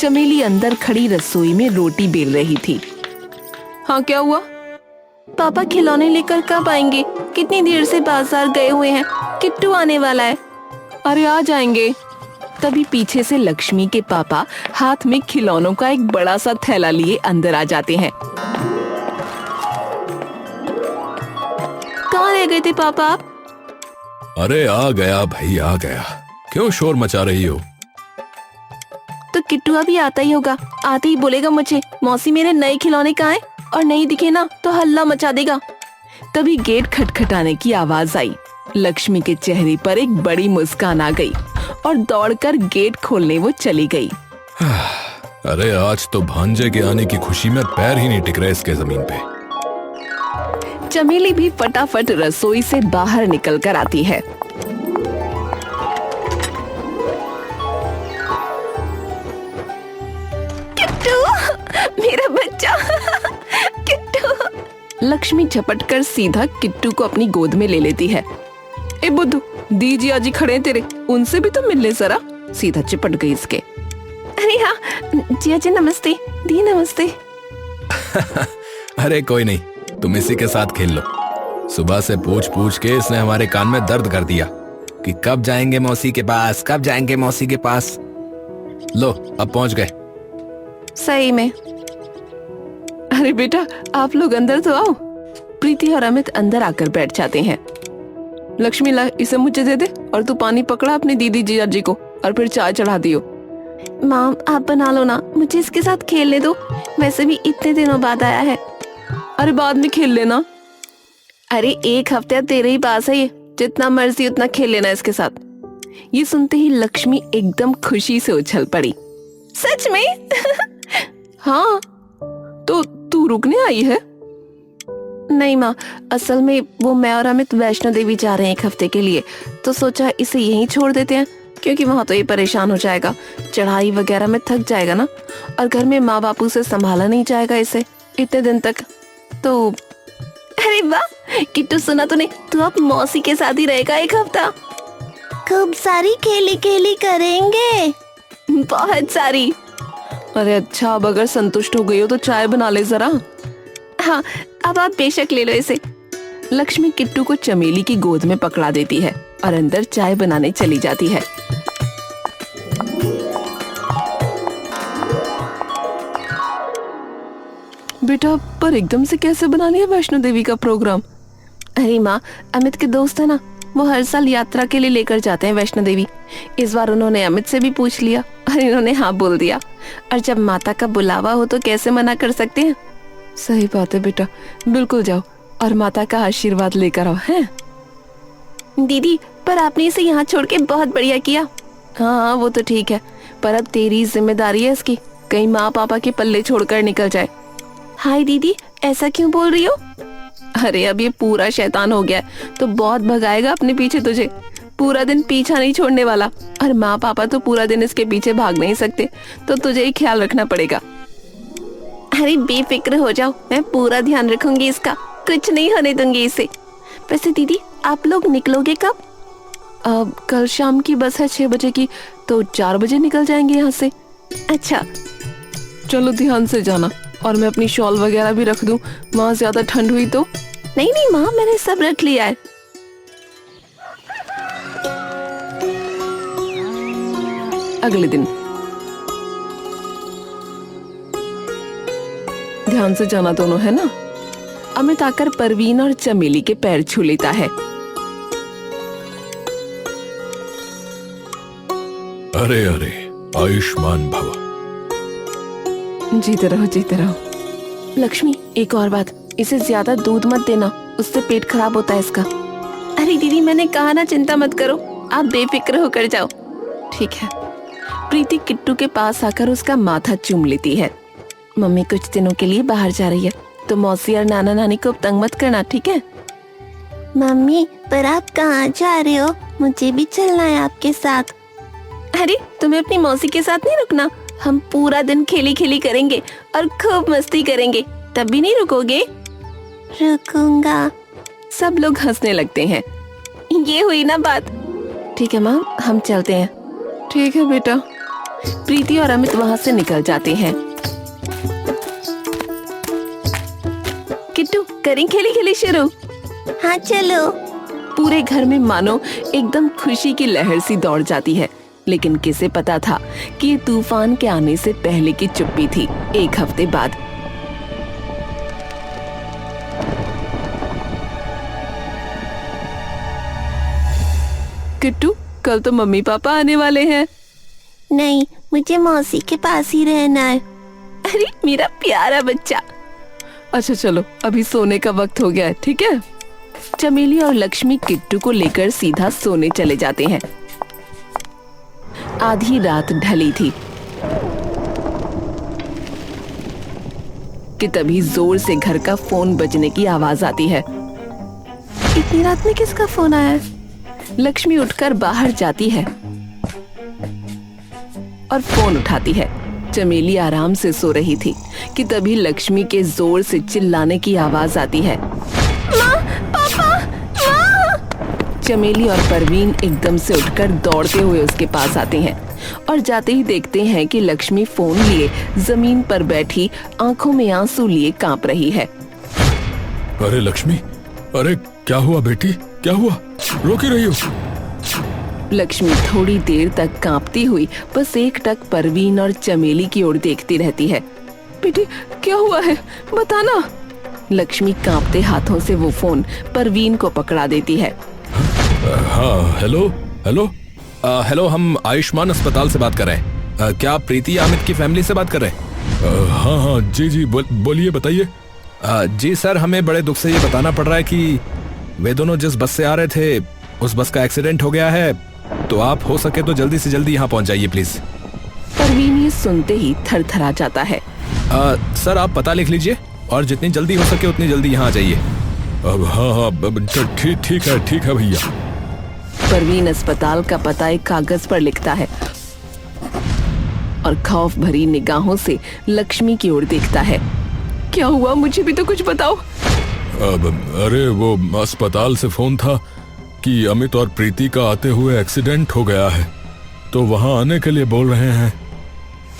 चमेली अंदर खड़ी रसोई में रोटी बेल रही थी। हाँ, क्या हुआ? पापा खिलौने लेकर कब आएंगे? कितनी देर से बाजार गए हुए हैं। किट्टू आने वाला है। अरे आ जाएंगे। तभी पीछे से लक्ष्मी के पापा हाथ में खिलौनों का एक बड़ा सा थैला लिए अंदर आ जाते हैं। कहाँ रह गए थे पापा आप? अरे आ गया भाई, आ गया। क्यों शोर मचा रही हो? तो किट्टू अभी आता ही होगा। आते ही बोलेगा मुझे, मौसी मेरे नए खिलौने कहाँ हैं? और नहीं दिखे ना तो हल्ला मचा देगा। तभी गेट खटखटाने की आवाज आई। लक्ष्मी के चेहरे पर एक बड़ी मुस्कान आ गई और दौड़कर गेट खोलने वो चली गई। अरे आज तो भांजे के आने की खुशी में पैर ही नहीं टिक रहे इसके जमीन पे। चमेली भी फटाफट रसोई से बाहर निकल कर आती है। किट्टू, मेरा बच्चा किट्टू। लक्ष्मी झपट कर सीधा किट्टू को अपनी गोद में ले लेती है। ए बुद्धू, दीजी आजी खड़े हैं तेरे, उनसे भी तो मिल ले जरा। सीधा चिपट गई इसके। अरे हाँ जिया जी नमस्ते। दी नमस्ते। अरे कोई नहीं, तुम इसी के साथ खेल लो। सुबह से पूछ पूछ के इसने हमारे कान में दर्द कर दिया कि कब जाएंगे मौसी के पास, कब जाएंगे मौसी के पास। लो अब पहुंच गए। सही में। अरे बेटा आप लोग अंदर तो आओ। प्रीति और अमित अंदर आकर बैठ जाते हैं। लक्ष्मी ला इसे मुझे दे दे और तू पानी पकड़ा अपनी दीदी जिया जी को और फिर चाय चढ़ा दियो। माँ आप बना लो ना, मुझे इसके साथ खेलने दो। वैसे भी इतने दिनों बाद आया है। अरे बाद में खेल लेना। अरे एक हफ्ते तेरे ही पास है ये, जितना मर्जी उतना खेल लेना इसके साथ। ये सुनते ही लक्ष्मी एकदम खुशी से उछल पड़ी। सच में? हाँ तो तू रुकने आई है? नहीं माँ, असल में वो मैं और अमित वैष्णो देवी जा रहे हैं एक हफ्ते के लिए, तो सोचा इसे यहीं छोड़ देते हैं, क्योंकि वहाँ तो ये परेशान हो जाएगा, चढ़ाई वगैरह में थक जाएगा ना, और घर में माँ बापू से संभाला नहीं जाएगा इसे इतने दिन तक। तो अरे वाह किट्टू, सुना तूने? तू अब मौसी के साथ ही रहेगा एक हफ्ता। खूब सारी खेली खेली करेंगे। बहुत सारी। अरे अच्छा, अब अगर संतुष्ट हो गई हो तो चाय बना ले जरा। हाँ अब आप बेशक ले लो इसे। लक्ष्मी किट्टू को चमेली की गोद में पकड़ा देती है और अंदर चाय बनाने चली जाती है। बेटा पर एकदम से कैसे बना लिया वैष्णो देवी का प्रोग्राम? अरे माँ, अमित के दोस्त है ना, वो हर साल यात्रा के लिए लेकर जाते हैं वैष्णो देवी। इस बार उन्होंने अमित से भी पूछ लिया और इन्होंने हाँ बोल दिया। और जब माता का बुलावा हो तो कैसे मना कर सकते हैं। सही बात है बेटा, बिल्कुल जाओ और माता का आशीर्वाद लेकर आओ। हैं दीदी, पर आपने इसे यहाँ छोड़ के बहुत बढ़िया किया। हाँ वो तो ठीक है, पर अब तेरी जिम्मेदारी है इसकी, कहीं माँ पापा के पल्ले छोड़कर निकल जाए। हाय दीदी, ऐसा क्यों बोल रही हो? अरे अब ये पूरा शैतान हो गया है तो बहुत भगाएगा अपने पीछे तुझे। पूरा दिन पीछा नहीं छोड़ने वाला, और माँ पापा तो पूरा दिन इसके पीछे भाग नहीं सकते, तो तुझे ही ख्याल रखना पड़ेगा। अरे बेफिक्र हो जाओ, मैं पूरा ध्यान रखूंगी इसका, कुछ नहीं होने दूंगी इसे। वैसे दीदी आप लोग निकलोगे कब? कल शाम की बस है 6 बजे की, तो 4 बजे निकल जाएंगे यहाँ से। अच्छा चलो ध्यान से जाना, और मैं अपनी शॉल वगैरह भी रख दूं, वहाँ ज्यादा ठंड हुई तो। नहीं नहीं माँ, मैंने सब रख लिया है। अगले दिन ध्यान से जाना दोनों, है ना? अमित आकर परवीन और चमेली के पैर छू लेता है। अरे अरे, आयुष्मान भव। जीते रहो जीते रहो। लक्ष्मी एक और बात, इसे ज्यादा दूध मत देना, उससे पेट खराब होता है इसका। अरे दीदी मैंने कहा ना, चिंता मत करो, आप बेफिक्र होकर जाओ। ठीक है। प्रीति किट्टू के पास आकर उसका माथा चूम लेती है। मम्मी कुछ दिनों के लिए बाहर जा रही है, तो मौसी और नाना नानी को तंग मत करना, ठीक है? मम्मी पर आप कहाँ जा रहे हो? मुझे भी चलना है आपके साथ। अरे तुम्हें अपनी मौसी के साथ नहीं रुकना? हम पूरा दिन खेली खेली करेंगे और खूब मस्ती करेंगे, तब भी नहीं रुकोगे? रुकूंगा। सब लोग हंसने लगते हैं। ये हुई ना बात। ठीक है माँ, हम चलते हैं। ठीक है बेटा। प्रीति और अमित वहाँ से निकल जाते हैं। किट्टू, करें खेली खेली शुरू? हाँ चलो। पूरे घर में मानो एकदम खुशी की लहर सी दौड़ जाती है। लेकिन किसे पता था कि ये तूफान के आने से पहले की चुप्पी थी। एक हफ्ते बाद किट्टू, कल तो मम्मी पापा आने वाले हैं। नहीं, मुझे मौसी के पास ही रहना है। अरे मेरा प्यारा बच्चा। अच्छा चलो, अभी सोने का वक्त हो गया है, ठीक है? चमेली और लक्ष्मी किट्टू को लेकर सीधा सोने चले जाते हैं। आधी रात ढली थी कि तभी जोर से घर का फोन बजने की आवाज आती है। इतनी रात में किसका फोन आया है? लक्ष्मी उठकर बाहर जाती है और फोन उठाती है। चमेली आराम से सो रही थी कि तभी लक्ष्मी के जोर से चिल्लाने की आवाज आती है। माँ, पापा, माँ! चमेली और परवीन एकदम से उठकर दौड़ते हुए उसके पास आते हैं और जाते ही देखते हैं कि लक्ष्मी फोन लिए जमीन पर बैठी आंखों में आंसू लिए कांप रही है। अरे लक्ष्मी, अरे क्या हुआ बेटी, क्या हुआ? रो क्यों रही हो? लक्ष्मी थोड़ी देर तक कांपती हुई बस एकटक परवीन और चमेली की ओर देखती रहती है। बेटी, क्या हुआ है, बताना। लक्ष्मी कांपते हाथों से वो फोन परवीन को पकड़ा देती है। हाँ, हेलो हेलो हेलो, हम आयुष्मान अस्पताल से बात कर रहे हैं। क्या प्रीति अमित की फैमिली से बात कर रहे हैं? हाँ हाँ, जी जी, बोलिए, बताइए। जी सर, हमें बड़े दुख से ये बताना पड़ रहा है कि वे दोनों जिस बस से आ रहे थे उस बस का एक्सीडेंट हो गया है, तो आप हो सके तो जल्दी से जल्दी यहाँ पहुँच जाइए प्लीज। परवीन ये सुनते ही थरथरा जाता है। सर आप पता लिख लीजिए और जितनी जल्दी हो सके उतनी जल्दी यहाँ आ जाइए। अब हाँ, ठीक है भैया। परवीन अस्पताल का पता एक कागज पर लिखता है और खौफ भरी निगाहों से लक्ष्मी की ओर देखता है। क्या हुआ, मुझे भी तो कुछ बताओ। अरे वो अस्पताल से फोन था कि अमित और प्रीति का आते हुए एक्सीडेंट हो गया है, तो वहाँ आने के लिए बोल रहे हैं।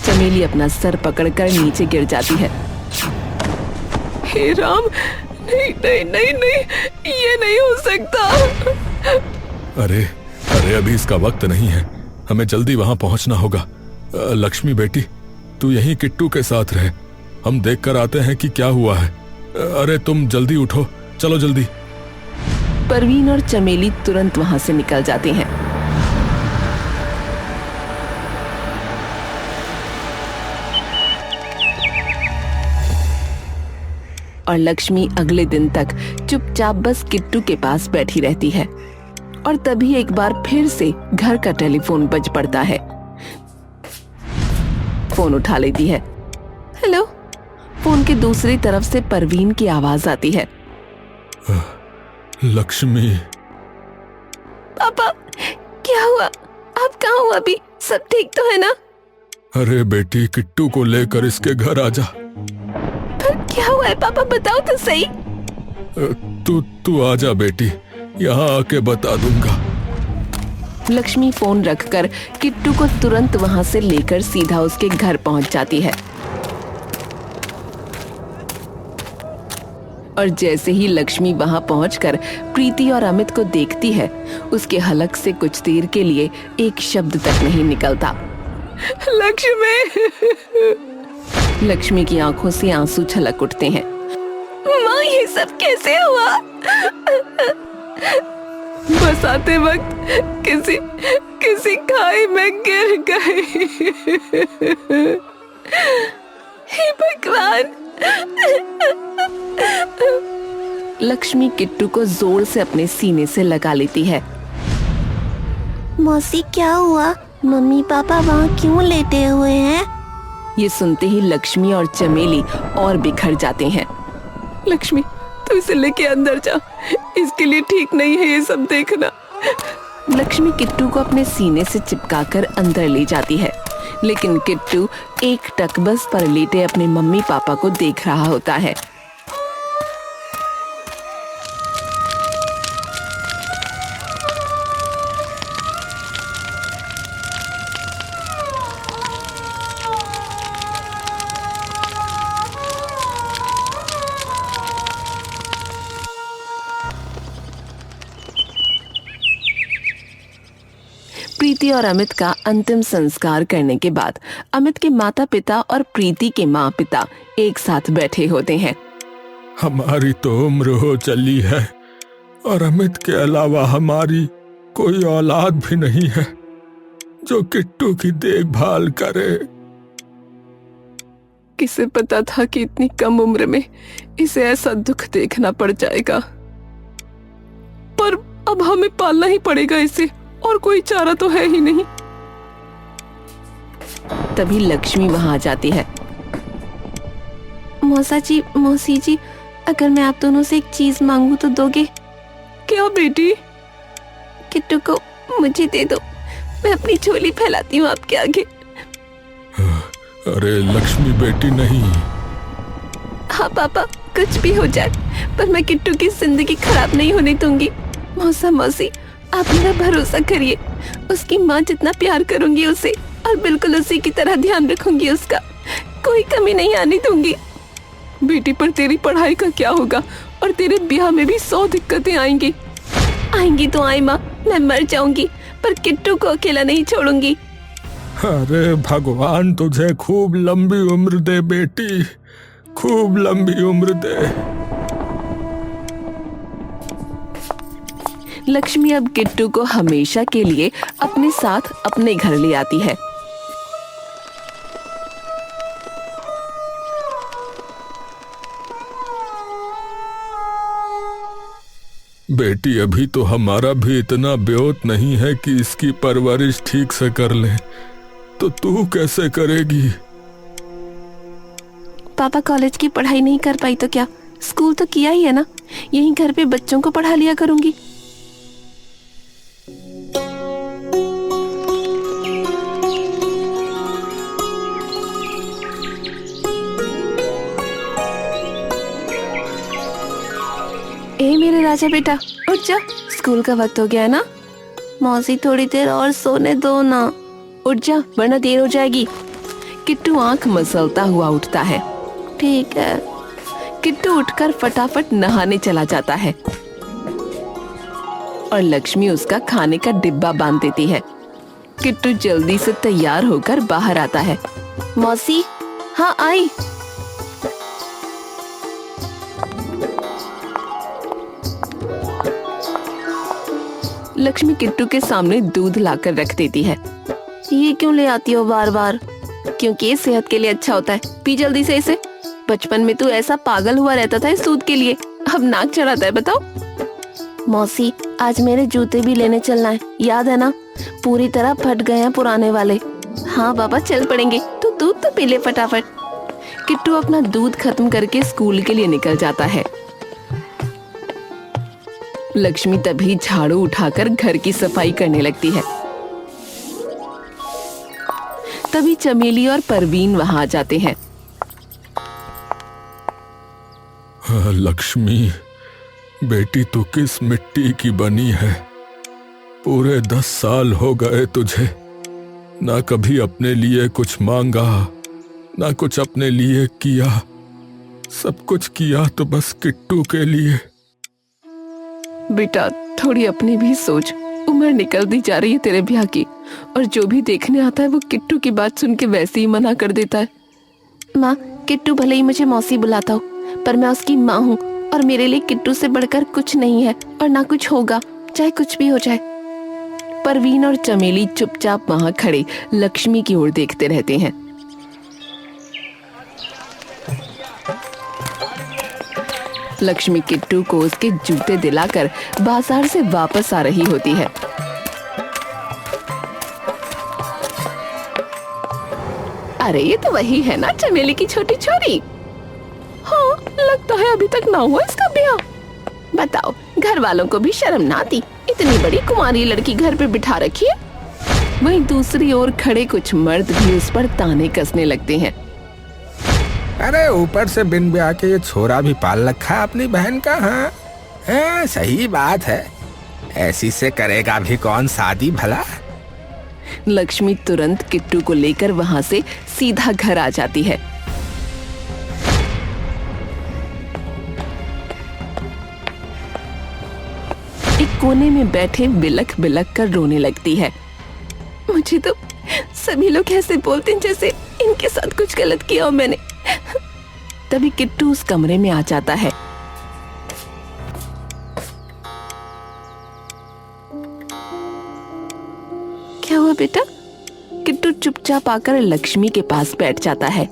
चमेली अपना सर पकड़कर नीचे गिर जाती है। हे राम, नहीं नहीं नहीं नहीं, ये नहीं हो सकता। अरे अभी इसका वक्त नहीं है, हमें जल्दी वहाँ पहुँचना होगा। लक्ष्मी बेटी, तू यहीं किट्टू के साथ रहे, हम देख कर आते हैं कि क्या हुआ है। अरे तुम जल्दी उठो, चलो जल्दी। परवीन और चमेली तुरंत वहां से निकल जाते हैं। और लक्ष्मी अगले दिन तक चुपचाप बस किट्टू के पास बैठी रहती है। और तभी एक बार फिर से घर का टेलीफोन बज पड़ता है। फोन उठा लेती है। हेलो। फोन के दूसरी तरफ से परवीन की आवाज आती है। लक्ष्मी। पापा, क्या हुआ? आप कहाँ हो अभी? सब ठीक तो है ना? अरे बेटी, किट्टू को लेकर इसके घर आजा। पर क्या हुआ है पापा, बताओ तो सही। तू आजा बेटी, यहाँ आके बता दूंगा। लक्ष्मी फोन रखकर किट्टू को तुरंत वहां से लेकर सीधा उसके घर पहुंच जाती है। और जैसे ही लक्ष्मी वहां पहुंचकर प्रीति और अमित को देखती है, उसके हलक से कुछ देर के लिए एक शब्द तक नहीं निकलता। लक्ष्मी। लक्ष्मी की आंखों से आंसू छलक उठते हैं। माँ, ये सब कैसे हुआ? बस आते वक्त किसी खाई में गिर गई। हे भगवान। लक्ष्मी किट्टू को जोर से अपने सीने से लगा लेती है। मौसी, क्या हुआ? मम्मी पापा वहाँ क्यों लेटे हुए हैं? ये सुनते ही लक्ष्मी और चमेली और बिखर जाते हैं। लक्ष्मी, तू इसे लेके अंदर जा, इसके लिए ठीक नहीं है ये सब देखना। लक्ष्मी किट्टू को अपने सीने से चिपकाकर अंदर ले जाती है, लेकिन किट्टू एक टक बस पर लेटे अपने मम्मी पापा को देख रहा होता है। प्रीति और अमित का अंतिम संस्कार करने के बाद अमित के माता पिता और प्रीति के माँ पिता एक साथ बैठे होते हैं। हमारी तो उम्र हो चली है और अमित के अलावा हमारी कोई औलाद भी नहीं है जो किट्टू की देखभाल करे। किसे पता था कि इतनी कम उम्र में इसे ऐसा दुख देखना पड़ जाएगा, पर अब हमें पालना ही पड़ेगा इसे, और कोई चारा तो है ही नहीं। तभी लक्ष्मी वहां आ जाती है। मौसी जी, अगर मैं आप दोनों से एक चीज मांगू तो दोगे? क्या बेटी? किट्टू को मुझे दे दो, मैं अपनी झोली फैलाती हूँ आपके आगे। अरे लक्ष्मी बेटी नहीं। हाँ पापा, कुछ भी हो जाए पर मैं किट्टू की जिंदगी खराब नहीं होने दूंगी। मौसी, आप मेरा भरोसा करिए, उसकी माँ जितना प्यार करूंगी उसे, और बिल्कुल उसी की तरह ध्यान रखूंगी उसका, कोई कमी नहीं आने दूंगी। बेटी, पर तेरी पढ़ाई का क्या होगा? और तेरे ब्याह में भी 100 दिक्कतें आएंगी। आएंगी तो आए माँ, मैं मर जाऊंगी पर किट्टू को अकेला नहीं छोड़ूंगी। अरे भगवान तुझे खूब लंबी उम्र दे बेटी, खूब लंबी उम्र दे। लक्ष्मी अब किट्टू को हमेशा के लिए अपने साथ अपने घर ले आती है। बेटी, अभी तो हमारा भी इतना ब्योत नहीं है कि इसकी परवरिश ठीक से कर ले, तो तू कैसे करेगी? पापा कॉलेज की पढ़ाई नहीं कर पाई तो क्या, स्कूल तो किया ही है ना, यहीं घर पे बच्चों को पढ़ा लिया करूंगी। ए मेरे राजा बेटा, उठ जा, स्कूल का वक्त हो गया है ना। मौसी थोड़ी देर और सोने दो ना। उठ जा वरना देर हो जाएगी। किट्टू आंख मसलता हुआ उठता है। ठीक है। किट्टू उठकर फटाफट नहाने चला जाता है और लक्ष्मी उसका खाने का डिब्बा बांध देती है। किट्टू जल्दी से तैयार होकर बाहर आता है। मौसी, हाँ आई। लक्ष्मी किट्टू के सामने दूध लाकर रख देती है। ये क्यों ले आती हो बार बार? क्योंकि ये सेहत के लिए अच्छा होता है, पी जल्दी से इसे। बचपन में तू ऐसा पागल हुआ रहता था इस दूध के लिए, अब नाक चढ़ाता है। बताओ मौसी, आज मेरे जूते भी लेने चलना है, याद है ना? पूरी तरह फट गए हैं पुराने वाले। हाँ बाबा, चल पड़ेंगे, तू दूध तो पी ले फटाफट। किट्टू अपना दूध खत्म करके स्कूल के लिए निकल जाता है। लक्ष्मी तभी झाड़ू उठाकर घर की सफाई करने लगती है। तभी चमेली और परवीन वहां आ जाते हैं। लक्ष्मी बेटी, तू किस मिट्टी की बनी है? पूरे 10 साल हो गए तुझे, ना कभी अपने लिए कुछ मांगा, ना कुछ अपने लिए किया। सब कुछ किया तो बस किट्टू के लिए। बेटा, थोड़ी अपनी भी सोच, उम्र निकलती जा रही है तेरे ब्याह की, और जो भी देखने आता है वो किट्टू की बात सुन के वैसे ही मना कर देता है। माँ, किट्टू भले ही मुझे मौसी बुलाता हो, पर मैं उसकी माँ हूँ और मेरे लिए किट्टू से बढ़कर कुछ नहीं है और ना कुछ होगा, चाहे कुछ भी हो जाए। परवीन और चमेली चुपचाप वहां खड़े लक्ष्मी की ओर देखते रहते हैं। लक्ष्मी किट्टू को उसके जूते दिलाकर बाजार से वापस आ रही होती है। अरे ये तो वही है ना, चमेली की छोटी छोरी। हाँ, लगता है अभी तक ना हुआ इसका ब्याह। बताओ, घर वालों को भी शर्म ना आती, इतनी बड़ी कुंवारी लड़की घर पे बिठा रखी है। वहीं दूसरी ओर खड़े कुछ मर्द भी उस पर ताने कसने लगते हैं। अरे ऊपर से बिन ब्याह के ये छोरा भी पाल रखा है अपनी बहन का। हाँ, सही बात है, ऐसी से करेगा भी कौन शादी भला। लक्ष्मी तुरंत किट्टू को लेकर वहां से सीधा घर आ जाती है। एक कोने में बैठे बिलख बिलख कर रोने लगती है। मुझे तो सभी लोग ऐसे बोलते हैं जैसे इनके साथ कुछ गलत किया हो मैंने। तभी किट्टू उस कमरे में आ जाता है। क्या हुआ बेटा? किट्टू चुपचाप आकर लक्ष्मी के पास बैठ जाता है।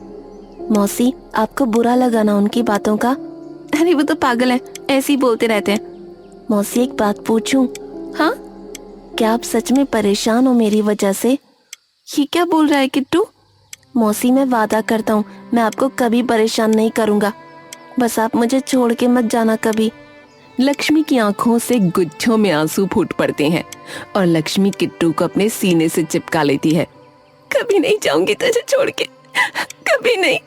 मौसी, आपको बुरा लगा ना उनकी बातों का? अरे वो तो पागल है, ऐसे ही बोलते रहते हैं। मौसी एक बात पूछूं? हाँ? क्या आप सच में परेशान हो मेरी वजह से? ये क्या बोल रहा है किट्टू? मौसी मैं वादा करता हूँ मैं आपको कभी परेशान नहीं करूँगा, बस आप मुझे छोड़ के मत जाना कभी। लक्ष्मी की आंखों से गुच्छों में आंसू फूट पड़ते हैं और लक्ष्मी किट्टू को अपने सीने से चिपका लेती है। कभी नहीं जाऊंगी तुझे छोड़ के, कभी नहीं।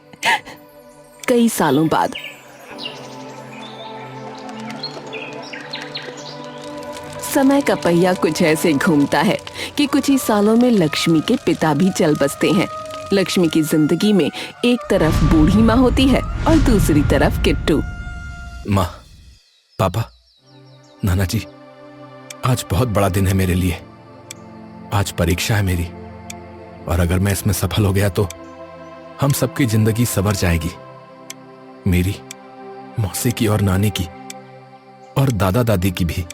कई सालों बाद समय का पहिया कुछ ऐसे घूमता है कि कुछ ही सालों में लक्ष्मी के पिता भी चल बसते हैं। लक्ष्मी की जिंदगी में एक तरफ बूढ़ी माँ होती है और दूसरी तरफ किट्टू। माँ, पापा, नाना जी, आज बहुत बड़ा दिन है मेरे लिए। आज परीक्षा है मेरी, और अगर मैं इसमें सफल हो गया तो हम सबकी जिंदगी संवर जाएगी। मेरी, मौसी की और नानी की और दादा दादी की भी।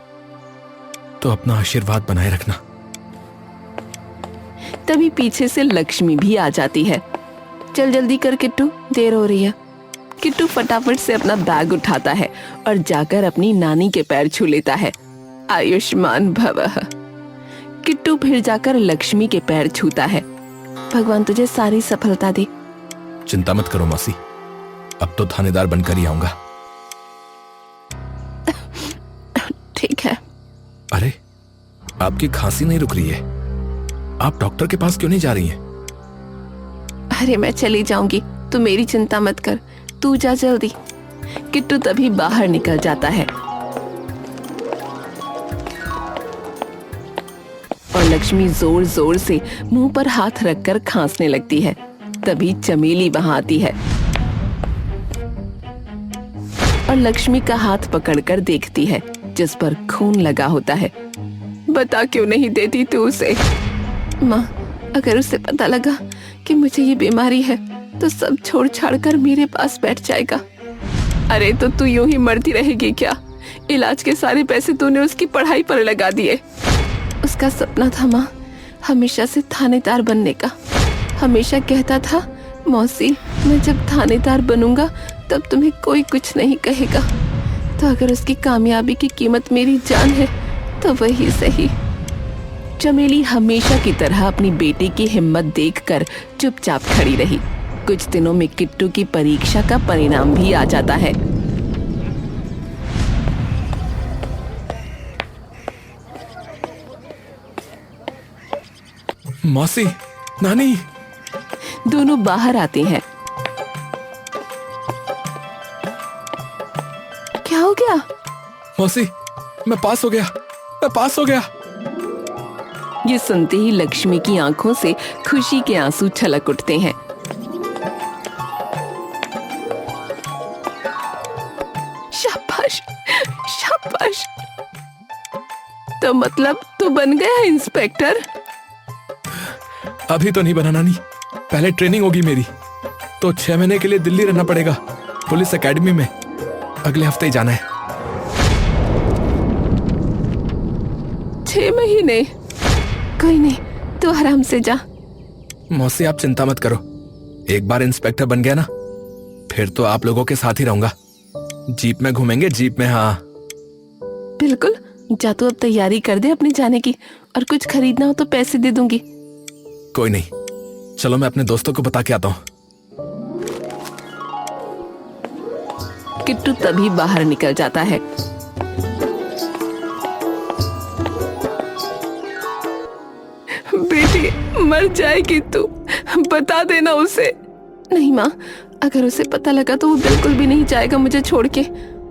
तो अपना आशीर्वाद बनाए रखना। तभी पीछे से लक्ष्मी भी आ जाती है। चल जल्दी कर किट्टू, देर हो रही है। किट्टू फटाफट से अपना बैग उठाता है और जाकर अपनी नानी के पैर छू लेता है। आयुष्मान भवः। किट्टू फिर जाकर लक्ष्मी के पैर छूता है। भगवान तुझे सारी सफलता दे। चिंता मत करो मौसी, अब तो थानेदार बनकर ही आऊंगा। ठीक है। अरे, आपकी खांसी नहीं रुक रही है, आप डॉक्टर के पास क्यों नहीं जा रही हैं? अरे मैं चली जाऊंगी, तू मेरी चिंता मत कर, तू जा जल्दी। किट्टू तभी बाहर निकल जाता है और लक्ष्मी जोर जोर से मुंह पर हाथ रखकर खांसने लगती है। तभी चमेली वहां आती है और लक्ष्मी का हाथ पकड़कर देखती है जिस पर खून लगा होता है। बता क्यों नहीं देती तू उसे? माँ, अगर उसे पता लगा कि मुझे ये बीमारी है तो सब छोड़ छाड़ कर मेरे पास बैठ जाएगा। अरे तो तू यूं ही मरती रहेगी क्या? इलाज के सारे पैसे तूने उसकी पढ़ाई पर लगा दिए। उसका सपना था माँ, हमेशा से थानेदार बनने का। हमेशा कहता था, मौसी मैं जब थानेदार बनूंगा तब तुम्हें कोई कुछ नहीं कहेगा। तो अगर उसकी कामयाबी की कीमत मेरी जान है तो वही सही। चमेली हमेशा की तरह अपनी बेटी की हिम्मत देखकर चुपचाप खड़ी रही। कुछ दिनों में किट्टू की परीक्षा का परिणाम भी आ जाता है। मौसी, नानी, दोनों बाहर आते हैं। क्या हो गया? मौसी, मैं पास हो गया, मैं पास हो गया। ये सुनते ही लक्ष्मी की आंखों से खुशी के आंसू छलक उठते हैं। शाबाश, शाबाश। तो मतलब तू बन गया इंस्पेक्टर? अभी तो नहीं बना नानी, पहले ट्रेनिंग होगी मेरी। तो 6 महीने के लिए दिल्ली रहना पड़ेगा, पुलिस एकेडमी में। अगले हफ्ते ही जाना है। 6 महीने? कोई नहीं, तू आराम से जा। मौसी आप चिंता मत करो, एक बार इंस्पेक्टर बन गया ना फिर तो आप लोगों के साथ ही रहूंगा। जीप में घूमेंगे, जीप में। हाँ बिल्कुल, जा तू अब तैयारी कर दे अपने जाने की, और कुछ खरीदना हो तो पैसे दे दूंगी। कोई नहीं, चलो मैं अपने दोस्तों को बता के आता हूँ। किट्टू तभी बाहर निकल जाता है। बेटी मर जाएगी तू, बता देना उसे। नहीं माँ, अगर उसे पता लगा तो वो बिल्कुल भी नहीं जाएगा मुझे छोड़ के।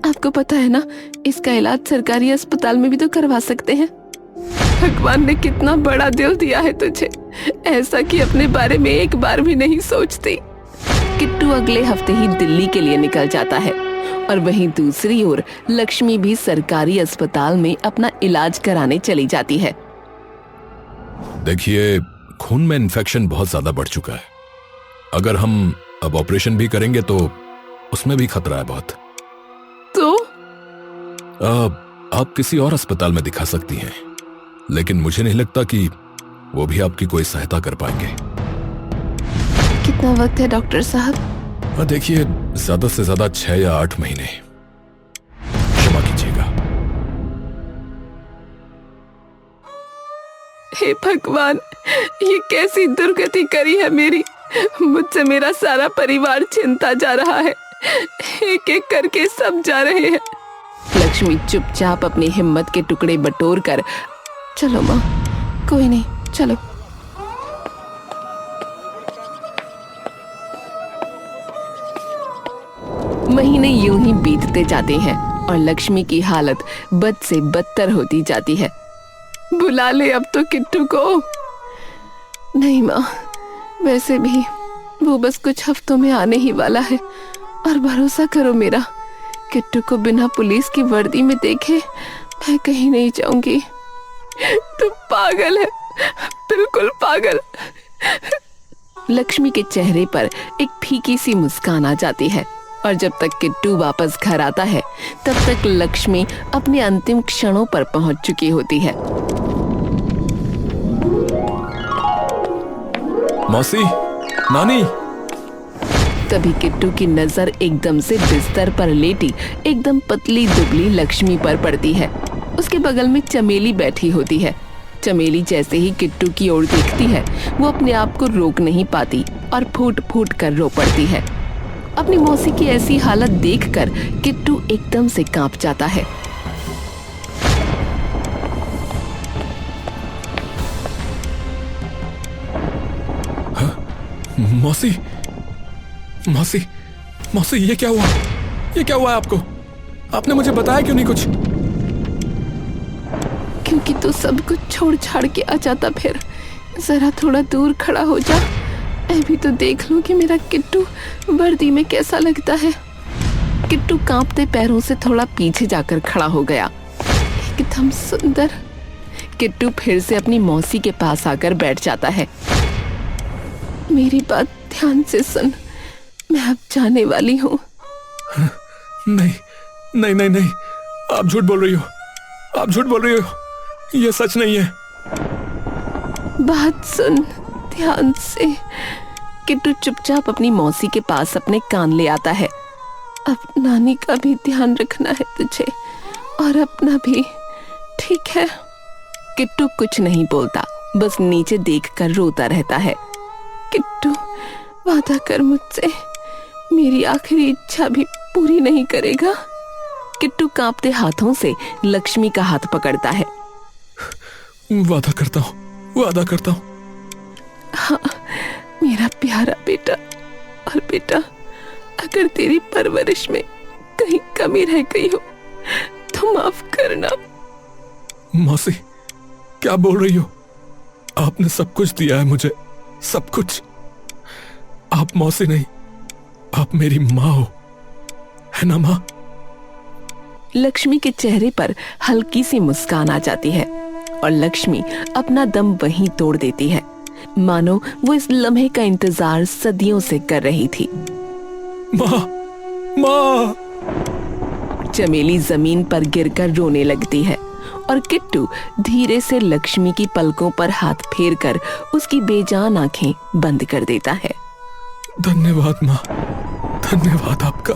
आपको पता है ना, इसका इलाज सरकारी अस्पताल में भी तो करवा सकते हैं। भगवान ने कितना बड़ा दिल दिया है तुझे, ऐसा कि अपने बारे में एक बार भी नहीं सोचती। किट्टू अगले हफ्ते ही दिल्ली के लिए निकल जाता है और वहीं दूसरी ओर लक्ष्मी भी सरकारी अस्पताल में अपना इलाज कराने चली जाती है। देखिए, खून में इन्फेक्शन बहुत ज्यादा बढ़ चुका है। अगर हम अब ऑपरेशन भी करेंगे तो उसमें भी खतरा है बहुत। तो आप किसी और अस्पताल में दिखा सकती हैं, लेकिन मुझे नहीं लगता कि वो भी आपकी कोई सहायता कर पाएंगे। कितना वक्त है डॉक्टर साहब? देखिए, ज्यादा से ज्यादा 6 या 8 महीने। क्षमा कीजिएगा। हे भगवान, ये कैसी दुर्गति करी है मेरी। मुझसे मेरा सारा परिवार चिंता जा रहा है। एक एक करके सब जा रहे हैं। लक्ष्मी चुपचाप अपनी हिम्मत के टुकड़े बटोर कर, चलो माँ, कोई नहीं, चलो। महीने यूं ही बीतते जाते हैं और लक्ष्मी की हालत बद से बदतर होती जाती है। बुला ले अब तो किट्टू को। नहीं माँ, वैसे भी वो बस कुछ हफ्तों में आने ही वाला है, और भरोसा करो मेरा, किट्टू को बिना पुलिस की वर्दी में देखे मैं कहीं नहीं जाऊंगी। तू पागल है, बिल्कुल पागल। लक्ष्मी के चेहरे पर एक फीकी सी मुस्कान आ जाती है, और जब तक किट्टू वापस घर आता है तब तक लक्ष्मी अपने अंतिम क्षणों पर पहुंच चुकी होती है। मौसी, नानी। तभी किट्टू की नजर एकदम से बिस्तर पर लेटी एकदम पतली दुबली लक्ष्मी पर पड़ती है। उसके बगल में चमेली बैठी होती है। चमेली जैसे ही किट्टू की ओर देखती है, वो अपने आप को रोक नहीं पाती और फूट फूट कर रो पड़ती है। अपनी मौसी की ऐसी हालत देखकर किट्टू एकदम से कांप जाता है। मौसी, मौसी, मौसी, ये क्या हुआ? ये क्या हुआ आपको? आपने मुझे बताया क्यों नहीं कुछ? क्योंकि तू सब कुछ छोड़ छाड़ के आ जाता। फिर जरा थोड़ा दूर खड़ा हो जा, मैं भी तो देख लूं कि मेरा किट्टू वर्दी में कैसा लगता है। किट्टू कांपते पैरों से थोड़ा पीछे जाकर खड़ा हो गया। एकदम सुंदर। किट्टू फिर से अपनी मौसी के पास आकर बैठ जाता है। मेरी बात ध्यान से सुन, मैं अब जाने वाली हूँ। नहीं, नहीं, नहीं, नहीं, आप झूठ बोल रही हो। आप झूठ बोल रही हो, ये सच नहीं है। बात सुन ध्यान से। किट्टू चुपचाप अपनी मौसी के पास अपने कान ले आता है। अब नानी का भी ध्यान रखना है तुझे, और अपना भी, ठीक है? किट्टू कुछ नहीं बोलता, बस नीचे देखकर रोता रहता है। किट्टू, वादा कर मुझसे, मेरी आखिरी इच्छा भी पूरी नहीं करेगा? किट्टू कांपते हाथों से लक्ष्मी का हाथ पकड़ता है। वादा करता हूँ, वादा करता हूँ। हाँ मेरा प्यारा बेटा। और बेटा, अगर तेरी परवरिश में कहीं कमी रह गई हो तो माफ करना। मौसी, क्या बोल रही हो? आपने सब कुछ दिया है मुझे, सब कुछ। आप मौसी नहीं, आप मेरी माँ हो, है ना माँ? लक्ष्मी के चेहरे पर हल्की सी मुस्कान आ जाती है और लक्ष्मी अपना दम वहीं तोड़ देती है, मानो वो इस लम्हे का इंतजार सदियों से कर रही थी। माँ, माँ! चमेली जमीन पर गिरकर रोने लगती है और किट्टू धीरे से लक्ष्मी की पलकों पर हाथ फेरकर उसकी बेजान आंखें बंद कर देता है। धन्यवाद माँ, धन्यवाद आपका।